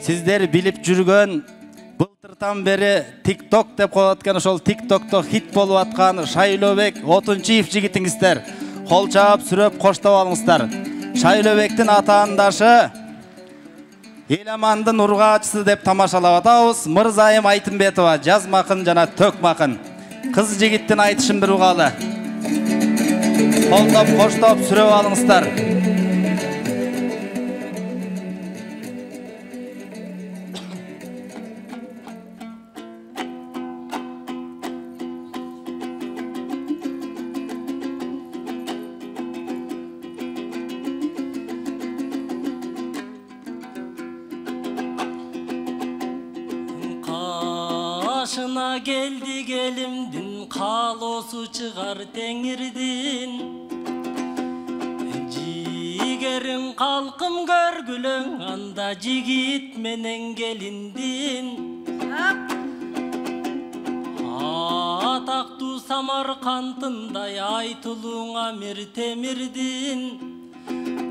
Сиздер билип жүргөн былтыртан бери TikTok деп коюп аткан ошол TikTokто хит болуп аткан Шайлообек Отунчиев жигитиңиздер. Кол чаап сүрөп коштоп алыңыздар. Шайлообектин атаандашы Эламандын ургаачысы деп тамашалап атабыз. Мырзайым Айтымбетова, жазмакын жана төкмакын. Кыз жигиттин айтышын бир угалы. Колдоп коштоп сүрөп алыңыздар. Başına geldi gelimdin, kalosu çıkar tengirdin. Jigerin kalkım görgülün anda jigit menen gelindin. Ataktu Samarkandınday aytulun amir temirdin.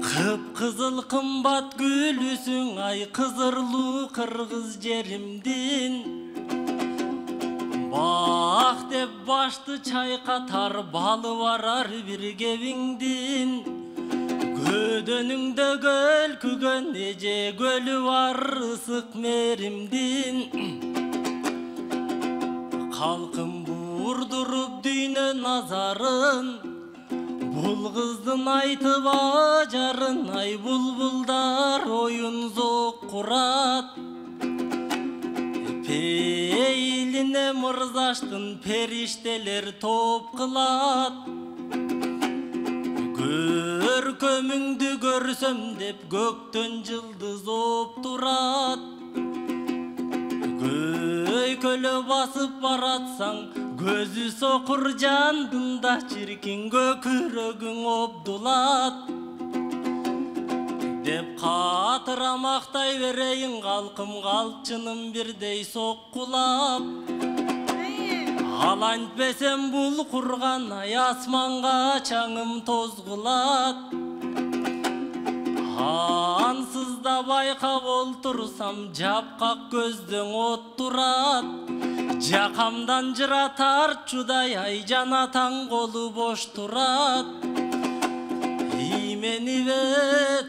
Kıpkızıl kımbat gülüsün ay kızırlı kırgız jerimdin. Bak dep başты çaykatar balı varar bir gevingdin. Gödönüngde göl kügön ece gölü var ısık merimdin. Kalkın vurdurup düğüne nazarın, bul kızdın aytıp acarın, ay bulbuldar oyun zok kurat. Peyline mırzaştın perişteler top kılat. Görkömüngdü görsöm dep göktön yıldız op durat. Göykölö basıp baratsaң gözü sokur jandında çirkin gökürögüň obdulat. Dep katıramakтай vereyin kalkım kalçınım birdey sokkulap. Alantbesem bul kurgan ay asmanga çaŋım tozgulat. Ansız da baykap oltursam japkak gözden ot durat. Jakamdan jıratar çuday ay janatan kolu boş turat. Meni ve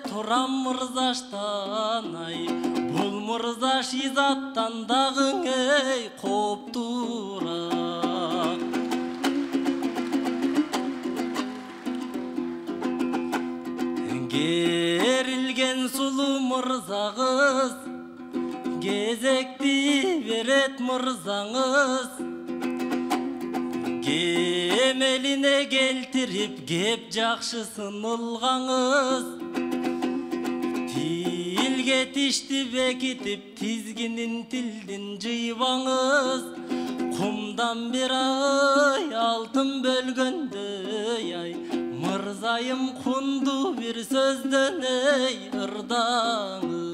turam mırzaştan ay, bul mırzaş izattan dağın ey kopturak. Gerilgen sulu mırzağız, gezekti veret mırzaŋız. Emeline geltirip gep jakşısın ılgaŋız. Tilge tişti bekitip tizginin tildin jıybaŋız. Kumdan bir ay altın bölgöndöy ay, mırzayım kundu bir sözdön ey ırdaŋız.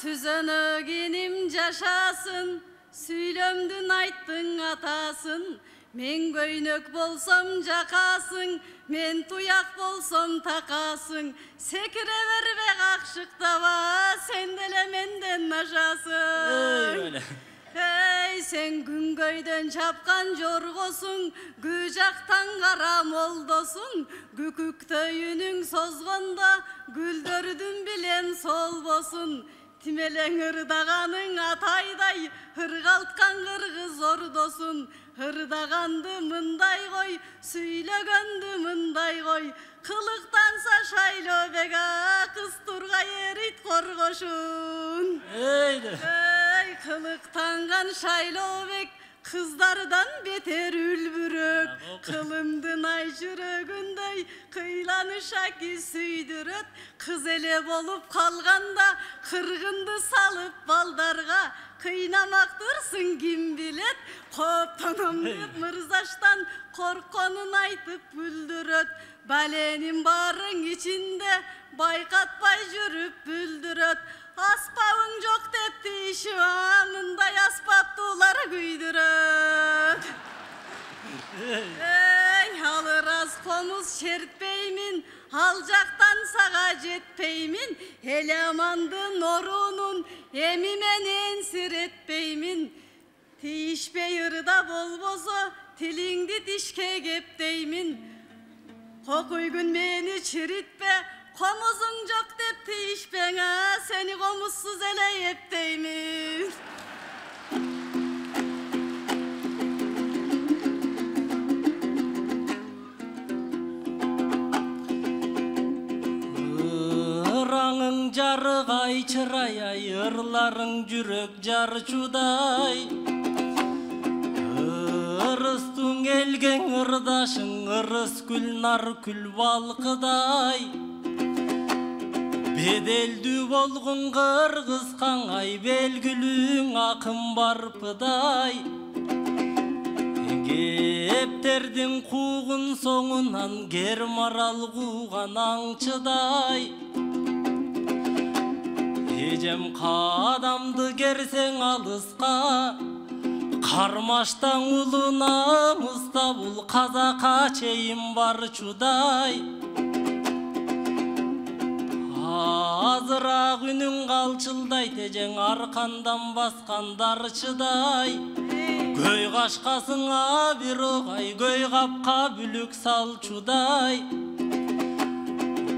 Süzönöginim jaşasın, süylömdün ayttın atasın. Men göynök bolsam jakasın, men tuyak bolsam takasın. Sekire verbe kakşıktaba, sen dele menden naşasın. Hey sen gün göydön çapkan jorgosun, güjaktan kara moldosun. Güküktöyünüň sozgonda, güldördün bilen sol bosun. Timeleň ırdagaның atayday, hırgaltkan kırgız ordosun. Hırdagandı mınday koy, süylögöndü mınday koy. Kılıktansa Şayloobega, kız turga erit korgoşun. Ey kılıktangan Şayloobek, kızlardan beter ülbürök. Kılımdın ay jürögündöy, kıylanışa ki süydüröt. Kız ele bolup kalganda, kırgındı salıp baldarga. Kıynamaktırсың kim bilet, koptanam dep mırzaştan korkonun aytıp büldüröt. Balenin barın içinde baykatpay jürüp büldüröt. Aspabın jok depti şu anınday aspaptular güydüröt. Ey alır az komuz şertbeymin, aljaktan жетпеймин, Elemandı norunun emimen ensiretpeymin. Tiyişpey ırda bolbozo, tilingdi dişke gepteymin. Kokuygun meni çiritpe, komuzun yok dep tiyişpene, seni komuzsuz ele yepteymin. Rangın jarıgay çırayay, ırlarың жүрөк jarçuday. Ырыстың элген ырдашың, ырыс күл нар күл балқыдай. Беделдүү болгон кыргыз каңай, белгилүүң акын барпыдай. Кептердин куугун соңунан, кер марал кууган аңчыдай. Эжем кадамды керсең алыска, кармаштаң улуна муста, бул казака чейин барчудай. Азыраак үнүң калчылдайт, эжең аркандан баскандарчыдай. Көй кашкасыңа бир огай, көй капка бүлүк салчудай.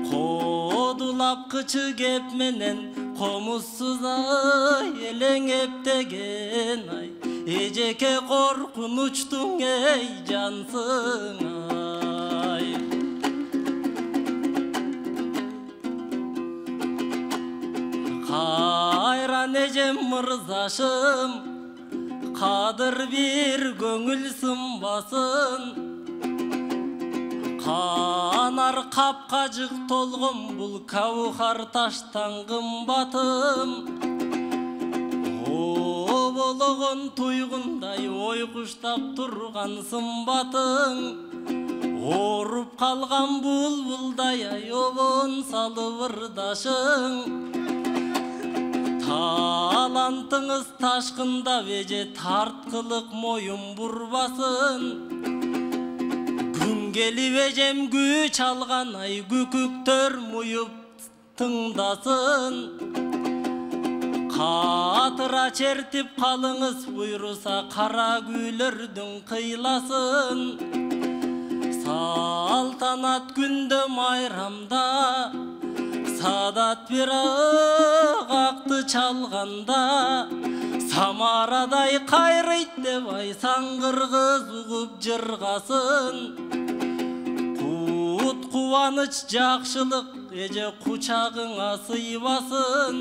Кодулап кычы кеп менен, комузсуз ай, элең эптеген ай. Эжеке коркунучтуң эй жансың ай. Кайран эжем мырзашым, кадыр бир көңүл сынбасын. Канар капкажык толгон бул каухар таштан кымбатым. Обологон туйгундай ой куштап турган сымбатың. Оруп калган булбулдай ай, обон салып ырдашың. Талантыңыз ташкындап, эже тарткылык моюн бурбасын. Күн келип эжем күч алган ай, күкүктөр муюп тыңдасын. Катыра чертип калыңыз буйруса, кара күйлөрдүн кыйласын. Салтанат күндө майрамда, садат бир акты чалганда, самарадай кайрыйт деп ай, саңгыргыз угуп жыргасын. Кут кубаныч жакшылык, эже кучагыңа сыйбасын.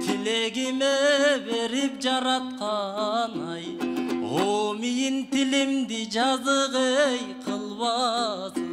Тилегиме берип жараткан ай, о мийин тилимди жазык эй кылбасын.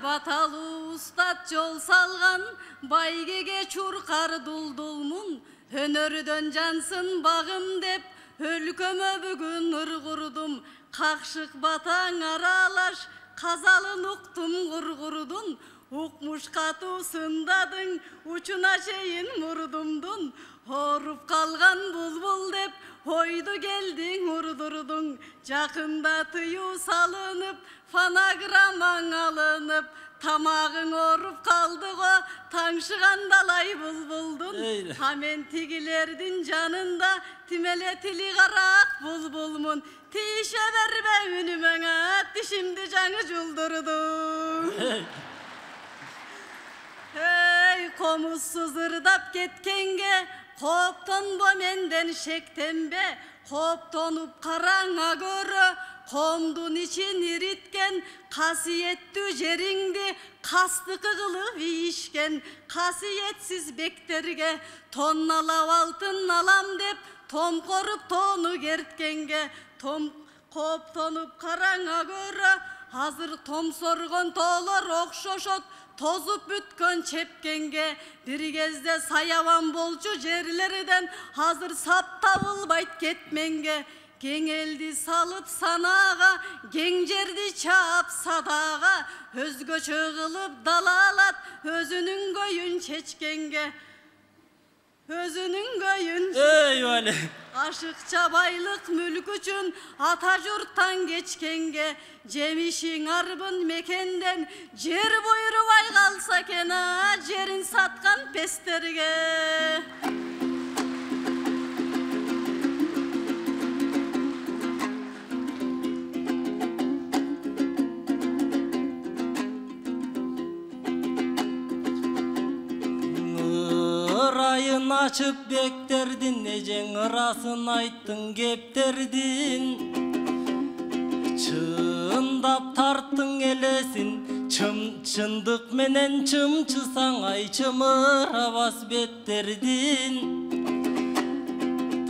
Баталуу устат жол салган, байгеге чуркар дулдулмун. Өнөрдөн жансын багым деп, өлкөмө бүгүн ыр курдум. Какшык батаң аралаш, казалын уктум кургурдун. Укмуш катуу сындадың, учуна чейин мурдумдун. Оруп калган булбул деп, ойду келдиң урдурдуң. Жакында тыюу салынып, фонограммаң алынып, тамагың оруп калды го, таңшыгандалай булбулдун. Тамен тигилердин жанында, тимеле тили карак булбулмун. Тише бербе үнүмөңө, тишимди жаңы жулдурдум. Эй, комузсуз ырдап кеткенге, коптонбо менден шектенбе. Коптонуп караңа көрө, комдун ичин ириткен. Касиеттүү жериңди кастыкы кылып ийишкен. Касиетсиз бектерге тонналап алтын алам деп, томкоруп тону керткенге. Коптонуп караңа көрө, азыр томсоргон тоолор окшошот. Тозуп бүткөн чепкенге, бир кезде саябан болчу жерлерден, азыр сап табылбайт кетменге. Кең элди салып санага, кең жерди чаап садага, өзгөчө кылып далалат, өзүнүн көйүн чечкенге. өзүнүн көйүн Ey öyle. ашыкча байлык мүлк үчүн ата журттан кечкенге жемишиң арбын мекенден жер буйрубай калса экен жерин саткан пестерге. Ырайын açıp bekтердин, эжең ырасын айттың кептердин. Чындап тарттың элесин, чындык менен чымчысаң ай чымырабас беттердин.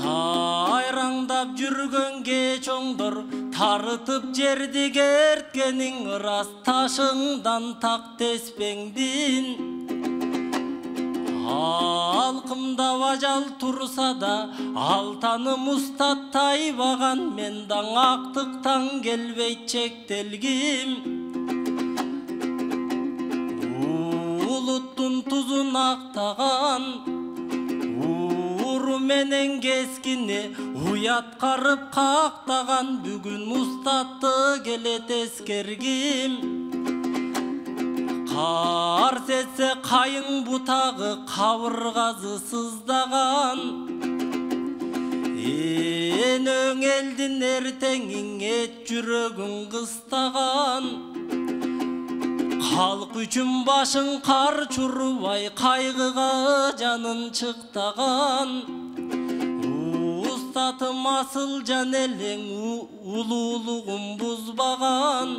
Тайраңдап жүргөнгө чоңдор тарытып жерди керткениң ырас ташыңдан так теспеңдин. Алкымда ажал турса да алтаным устаттайбаган мен даңактыктан келбейт чектелгим. Улуттун тузун актаган уру менен кескини уяткарып кактаган бүгүн устатты келет эскергим. Кар сетсе кайың бутагы кабыргасы сыздаган. Энөң элдин эртеңиң эт жүрөгүң кыстаган. Халк үчүн башың кар чурубай кайгыга жанын чыктаган. Устатым асыл жан элең улуулугун бузбаган.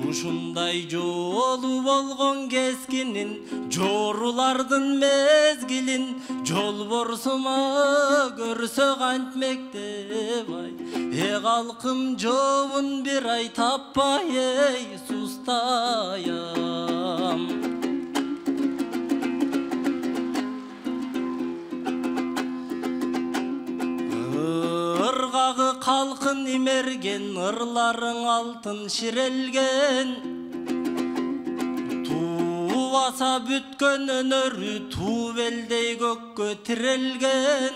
Ушундай жолу болгон кескинин жорулардын мезгилин жолборсума көрсө кантмектеп ай. Калкым жообун бир ай таппай эй сустаям. Ыргагы калкын имерген, ырларың алтын ширелген. Туубаса бүткөн өнөрү туу элдей көккө тирелген.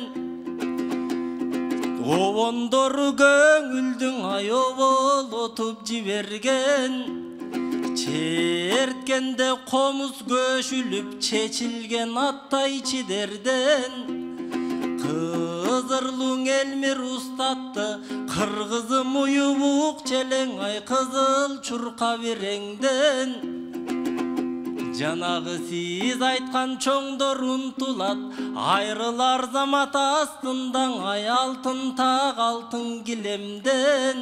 Обондору көңүлдүң аяболотуп жиберген. Черткенде комуз көшүлүп чечилген аттай чидерден. Кызырлуң элмир устатты кыргызым уюбук челең ай кызыл чурка биреңден. Жанагы сиз айткан чоңдор унтулат, айрылар замат астындан ай алтын так алтын килемден.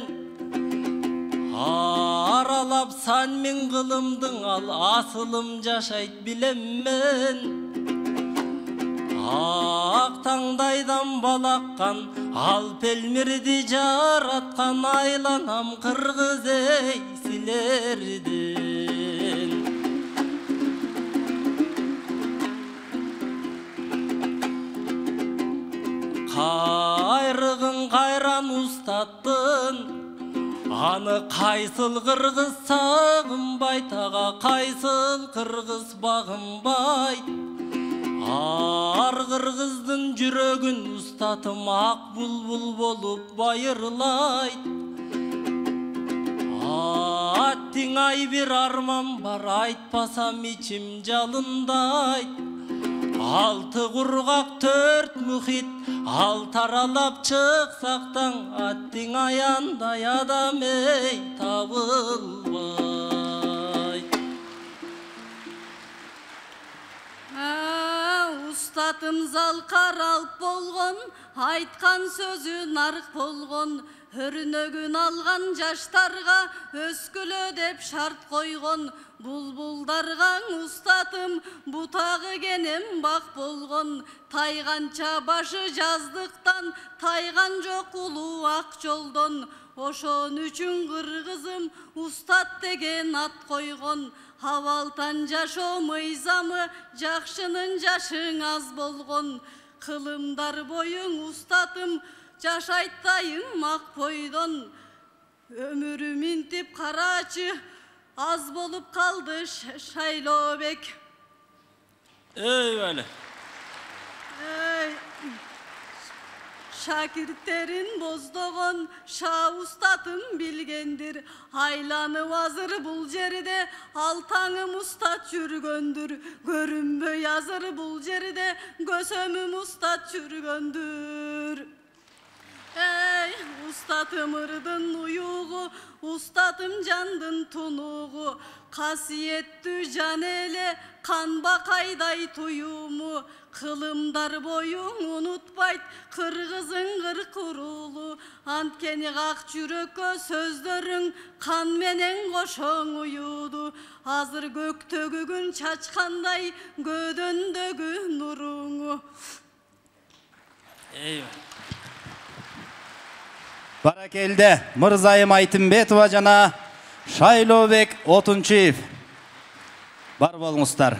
Аралап сан миң кылымдың ал асылым жашайт билем мен. Ак таңдайдан балаккан алп элмирди жараткан айланам кыргыз эй силерден. Кайрыгын кайран устаттын, аны кайсыл кыргыз сагынбайт, ага кайсыл кыргыз багынбайт. Ар кыргыздын жүрөгүн устатым ак булбул болуп байырлайт. Аттиң ай бир арман бар, айтпасам ичим жалындайт. Алты кургак төрт мухит, ал таралап чыксактан аттиң аяндай адам эй табылбайт. Устатым залкар алып болгон, айткан сөзү нарык болгон. Өрнөгүн алган жаштарга өскүлө деп шарт койгон. Булбулдарга устатым бутагы кенем бак болгон. Тайганча башы жаздыктан, тайган жок улуу ак жолдон. Ошон үчүн кыргызым устат деген ат койгон. Абалтан жашоо мыйзамы жакшынын жашың аз болгон. Кылымдар боюң устатым жашайтайым ак бойдон. Өмүрү минтип карачы аз болуп калды Шайлообек. Ey öyle. Şakirtlerin bozdoğun şa ustatım bilgendir. Haylanı vazır bul ceride altanım ustat çürgöndür. Görünbö yazır bul ceride gösömüm ustat çürgöndür. Ey ustatım ırdın uyuğu, ustatım candın tunuğu. Kasiyetli can ele kan bakayday tuyumu. Kılımdar boyun unutbayt kırgızın kır kurulu. Antkeni kak çürökö sözlerin kan menen koşon uyudu. Hazır göktөгü gün çaçkanday gödöndөгü nurunu. Eyvallah. Barakelde Mırzayım Aytымбетова жана Шайлообек Отунчиев. Бар болуңуздар.